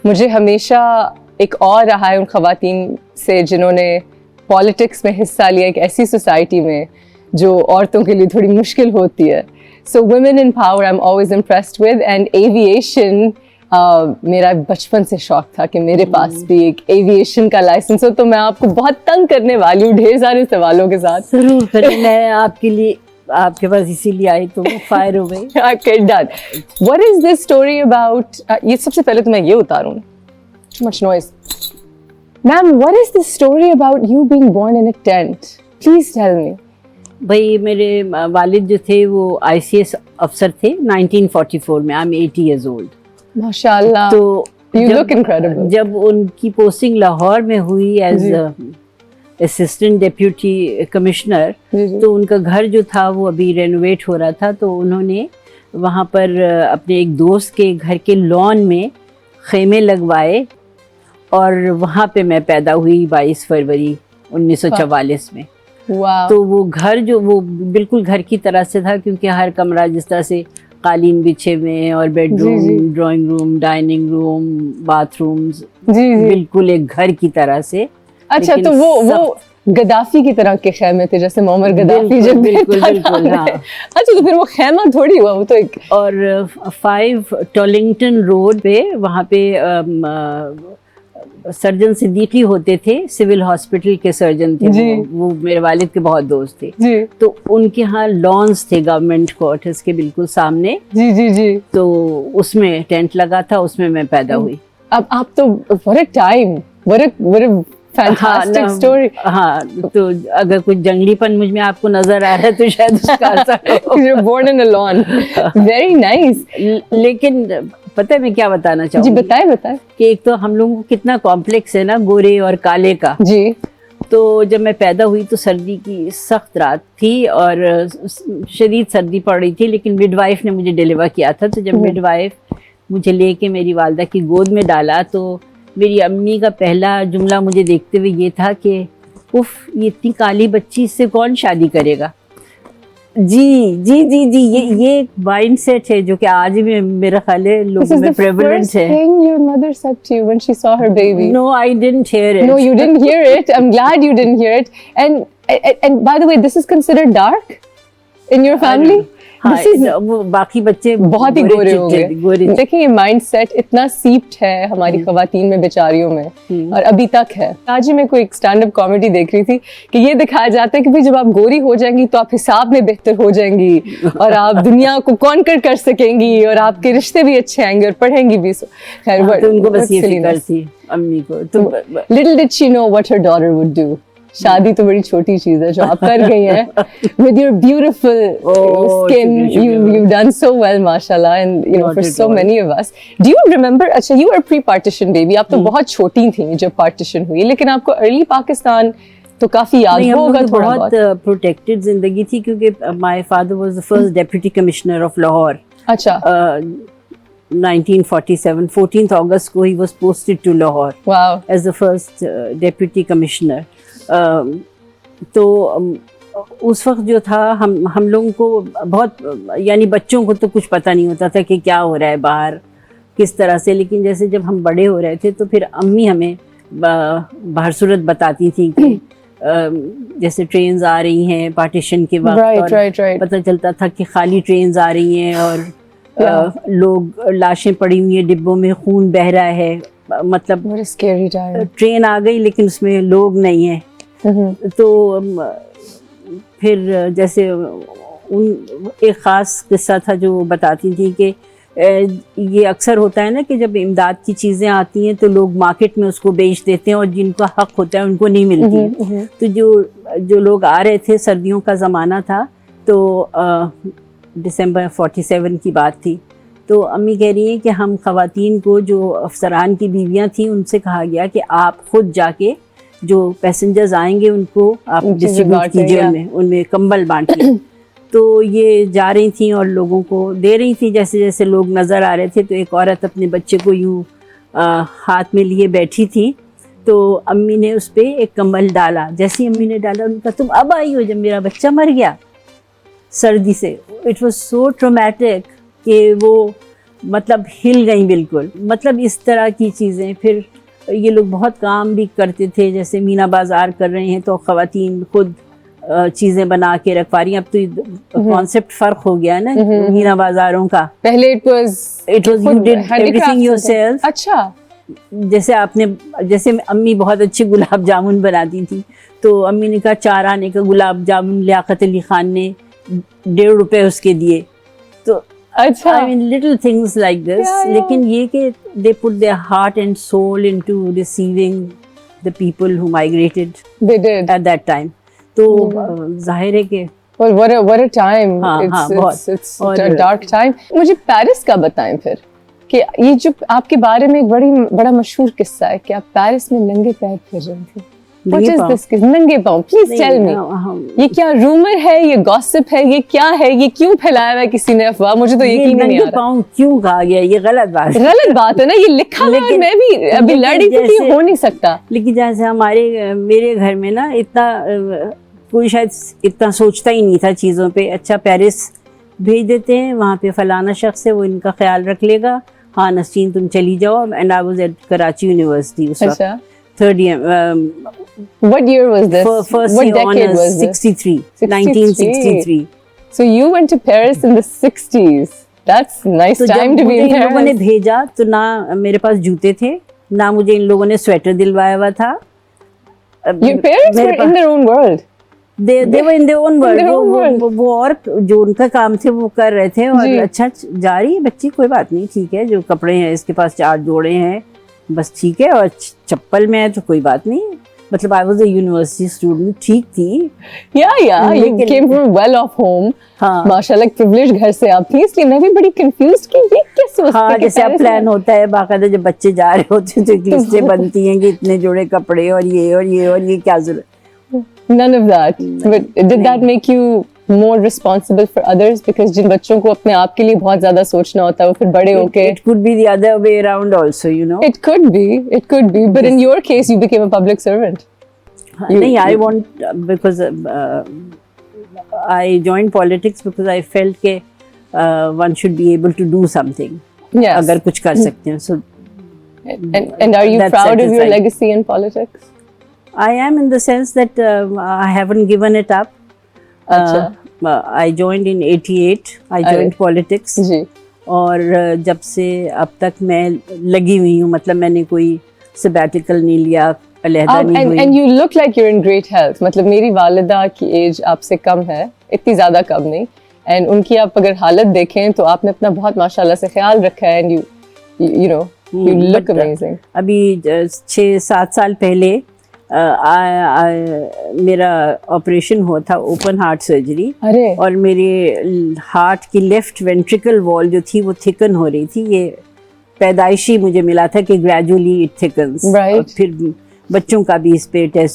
مجھے ہمیشہ ایک اور رہا ہے ان خواتین سے جنہوں نے پالیٹکس میں حصہ لیا ایک ایسی سوسائٹی میں جو عورتوں کے لیے تھوڑی مشکل ہوتی ہے. So women in power I am always impressed with. And aviation میرا بچپن سے شوق تھا کہ میرے پاس بھی ایک ایویشن کا لائسنس ہو. تو میں آپ کو بہت تنگ کرنے والی ہوں ڈھیر سارے سوالوں کے ساتھ. ضرور کریں, میں آپ کے لیے آپ کے پاس اسی لیے آئی تو فائر ہو گئی. Done. What is this story about, یہ سب سے پہلے تو میں یہ اتاروں, too much noise. Ma'am what is this story about you being born in a tent, please tell me. بھائی میرے والد جو تھے وہ ICS افسر تھے 1944 میں. I am 80 years old. ماشاء اللہ. تو You look incredible. جب ان کی پوسٹنگ لاہور میں ہوئی ایز اسسٹنٹ ڈیپیوٹی کمشنر, تو ان کا گھر جو تھا وہ ابھی رینوویٹ ہو رہا تھا, تو انہوں نے وہاں پر اپنے ایک دوست کے گھر کے لان میں خیمے لگوائے, اور وہاں پہ میں پیدا ہوئی 22 فروری 1944 میں. تو وہ گھر جو وہ بالکل گھر کی طرح سے تھا, کیونکہ ہر کمرہ جس طرح سے قالین بچھے ہوئے اور bedroom, drawing room, dining room, bathrooms, بالکل ایک گھر کی طرح سے. اچھا, تو وہ گدافی کی طرح کے خیمے تھے جیسے معمر گدافی جب بالکل بالکل. ہاں اچھا, تو پھر وہ خیمہ تھوڑی ہوا, وہ تو ایک. اور 5 ٹولنگٹن روڈ پہ وہاں پہ سرجن صدیقی ہوتے تھے, سول ہاسپٹل کے سرجن تھے. وہ میرے والد کے بہت دوست تھے. تو ان کے ہاں لانس تھے گورنمنٹ کوارٹرز کے بالکل سامنے. جی. تو اس میں ٹینٹ لگا تھا, اس میں میں پیدا ہوئی. اب آپ تو what a time, what a fantastic story. ہاں, تو اگر کچھ جنگلی پن مجھ میں آپ کو نظر آ رہا ہے تو شاید اس کا اثر ہو. You're born in a lawn. Very nice. لیکن پتہ ہے میں کیا بتانا چاہوں گی؟ جی بتائیں. کہ ایک تو ہم لوگوں کو کتنا کمپلیکس ہے نا گورے اور کالے کا. جی. تو جب میں پیدا ہوئی تو سردی کی سخت رات تھی اور شدید سردی پڑ رہی تھی, لیکن مڈ وائف نے مجھے ڈیلیور کیا تھا. تو جب مڈ وائف مجھے لے کے میری والدہ کی گود میں ڈالا تو میری امی کا پہلا جملہ مجھے دیکھتے ہوئے یہ تھا کہ اف, یہ اتنی کالی بچی, اس سے کون شادی کرے گا. جی یہ ایک مائنڈ سیٹ ہے جو کہ آج بھی میرا خیال ہے لوگوں میں پریویلنٹ ہے. Your mother said to you when she saw her baby. No, I didn't hear it. No, you didn't hear it. I'm glad you didn't hear it. And by the way, this is considered dark in your family? وہ باقی بچے بہت ہی گورے ہو گئے. دیکھیں یہ mind set اتنا سیپڈ ہے ہماری خواتین میں بیچاریوں میں, اور ابھی تک ہے. آج ہی میں کوئی ایک اسٹینڈ اپ کامیڈی دیکھ رہی تھی کہ یہ دکھایا جاتا ہے کہ جب آپ گوری ہو جائیں گی تو آپ حساب میں بہتر ہو جائیں گی, اور آپ دنیا کو کانکر کر سکیں گی, اور آپ کے رشتے بھی اچھے آئیں گے, اور پڑھیں گی بھی. خیر, ان کو بس یہ فکر تھی امی کو. تو little did she know what her daughter would do. شادی تو بڑی چھوٹی چیز ہے جو آپ کر گئی ہیں. with your beautiful skin, you've done so well, mashallah, and you know for so many of us. Do you remember, اچھا you were a pre-partition baby, آپ تو بہت چھوٹی تھیں جب پارٹیشن ہوئی, لیکن آپ کو ارلی پاکستان تو کافی یاد ہوگا تھوڑا بہت. بہت پروٹیکٹڈ زندگی تھی کیونکہ my father was the first deputy commissioner of Lahore. اچھا. 1947 14th August کو he was posted to Lahore. Wow. as the first deputy commissioner. تو اس وقت جو تھا ہم لوگوں کو بہت, یعنی بچوں کو تو کچھ پتہ نہیں ہوتا تھا کہ کیا ہو رہا ہے باہر کس طرح سے, لیکن جیسے جب ہم بڑے ہو رہے تھے تو پھر امی ہمیں باہر صورت بتاتی تھیں کہ جیسے ٹرینز آ رہی ہیں پارٹیشن کے وقت, اور پتہ چلتا تھا کہ خالی ٹرینز آ رہی ہیں اور لوگ لاشیں پڑی ہوئی ہیں ڈبوں میں, خون بہہ رہا ہے, مطلب ٹرین آ گئی لیکن اس میں لوگ نہیں ہیں. تو پھر جیسے ایک خاص قصہ تھا جو بتاتی تھی کہ یہ اکثر ہوتا ہے نا کہ جب امداد کی چیزیں آتی ہیں تو لوگ مارکیٹ میں اس کو بیچ دیتے ہیں, اور جن کا حق ہوتا ہے ان کو نہیں ملتی. تو جو لوگ آ رہے تھے, سردیوں کا زمانہ تھا, تو دسمبر 47 کی بات تھی, تو امی کہہ رہی ہیں کہ ہم خواتین کو جو افسران کی بیویاں تھیں ان سے کہا گیا کہ آپ خود جا کے جو پیسنجرز آئیں گے ان کو آپ ڈسٹریبیوٹ کیجیے, ان میں کمبل بانٹیے. تو یہ جا رہی تھیں اور لوگوں کو دے رہی تھیں, جیسے جیسے لوگ نظر آ رہے تھے. تو ایک عورت اپنے بچے کو یوں ہاتھ میں لیے بیٹھی تھی, تو امی نے اس پہ ایک کمبل ڈالا. جیسے امی نے ڈالا ان کا, تم اب آئی ہو جب میرا بچہ مر گیا سردی سے. اٹ واز سو ٹرومیٹک کہ وہ مطلب ہل گئیں بالکل. مطلب اس طرح کی چیزیں. پھر یہ لوگ بہت کام بھی کرتے تھے, جیسے مینا بازار کر رہے ہیں تو خواتین خود چیزیں بنا کے رکھوا رہی ہیں. اب تو کانسیپٹ فرق ہو گیا ہے نا مینا بازاروں کا. پہلے it was you did everything yourself. اچھا. جیسے امی بہت اچھے گلاب جامن بناتی تھی, تو امی نے کہا 4 آنے کا گلاب جامن لیاقت علی خان نے 1.5 روپے اس کے دیے. تو اچھا, I mean little things like this. لیکن یہ کہ they put their heart and soul into receiving the people who migrated they did at that time. تو ظاہر ہے کہ well what a time. It's a dark time. مجھے Paris کا بتائیں پھر, کہ یہ جو آپ کے بارے میں ایک بڑا مشہور قصہ ہے کہ آپ پیرس میں ننگے پیر پھر رہے تھے. What is this? ننگے پاؤں. Please tell me. یہ کیا رومر ہے, یہ گوسپ ہے, یہ کیا ہے, یہ کیوں پھیلایا ہوا ہے کسی نے افواہ؟ مجھے تو یقین نہیں آ رہا. پاؤں کیوں کہا گیا, یہ غلط بات ہے نا, یہ لکھا ہوا ہے. میں بھی ابھی لڑی تھی کہ یہ ہو نہیں سکتا. لیکن جیسے میرے گھر میں نا اتنا کوئی شاید اتنا سوچتا ہی نہیں تھا چیزوں پہ. اچھا پیرس بھیج دیتے ہیں, وہاں پہ فلانا شخص ہے وہ ان کا خیال رکھ لے گا, ہاں نسرین تم چلی جاؤ. And I was at Karachi university اس وقت. 3rd year. What year was this? First What year decade honors, was this? 1963. So you went to Paris in the 60s. That's nice time to be in Paris. ان لوگوں نے بھیجا تو نہ میرے پاس جوتے تھے, نہ مجھے ان لوگوں نے سویٹر دلوایا ہوا تھا. Your parents were in their own world. They were in their own world. وہ اور جو ان کا کام تھے وہ کر رہے تھے. اور اچھا جا رہی ہے بچی, کوئی بات نہیں, ٹھیک ہے, جو کپڑے ہیں اس کے پاس 4 جوڑے ہیں بس ٹھیک ہے, اور چپل میں ہے تو کوئی بات نہیں. مطلب I was a university student, ٹھیک تھی. You came from a well off home. ماشاءاللہ ایک privileged گھر سے آپ تھی, اس لیے میں بھی بڑی confused کہ یہ کیا سوچتے ہیں. ہاں, جیسے اب پلان ہوتا ہے باقاعدہ, جب بچے جا رہے ہوتے ہیں تو ایک لسٹیں بنتی ہیں کہ اتنے جوڑے کپڑے اور یہ کیا ضرورت. None of that. But did that make you more responsible for others? Because جن بچوں کو اپنے آپ کے لیے بہت زیادہ سوچنا ہوتا ہے وہ پھر بڑے ہو کے. It could be the other way around also, you know. It could be. But in your case, you became a public servant. نہیں, I want because I joined politics because I felt کہ one should be able to do something. Yes. اگر کچھ کر سکتے ہیں. So. And are you proud of your legacy in politics? I am, in the sense that I haven't given it up. I joined in 88. I joined politics. جی. اور جب سے اب تک میں لگی ہوئی ہوں, مطلب میں نے کوئی sabbatical نہیں لیا, علیحدہ نہیں ہوئی. And you look like you're in great health. مطلب میری والدہ کی ایج آپ سے کم ہے, اتنی زیادہ کم نہیں. And ان کی آپ اگر حالت دیکھیں تو آپ نے اپنا بہت ماشاءاللہ سے خیال رکھا ہے. And you know, you look amazing. ابھی 6-7 سال پہلے میرا آپریشن ہوا تھا, اوپن ہارٹ سرجری. اور میرے ہارٹ کی لیفٹ وینٹریکل وال جو تھی وہ تھکن ہو رہی تھی. یہ پیدائشی مجھے ملا تھا کہ گریجولی اٹ تھکنس. پھر بچوں کا بھی اس پہ ٹیسٹ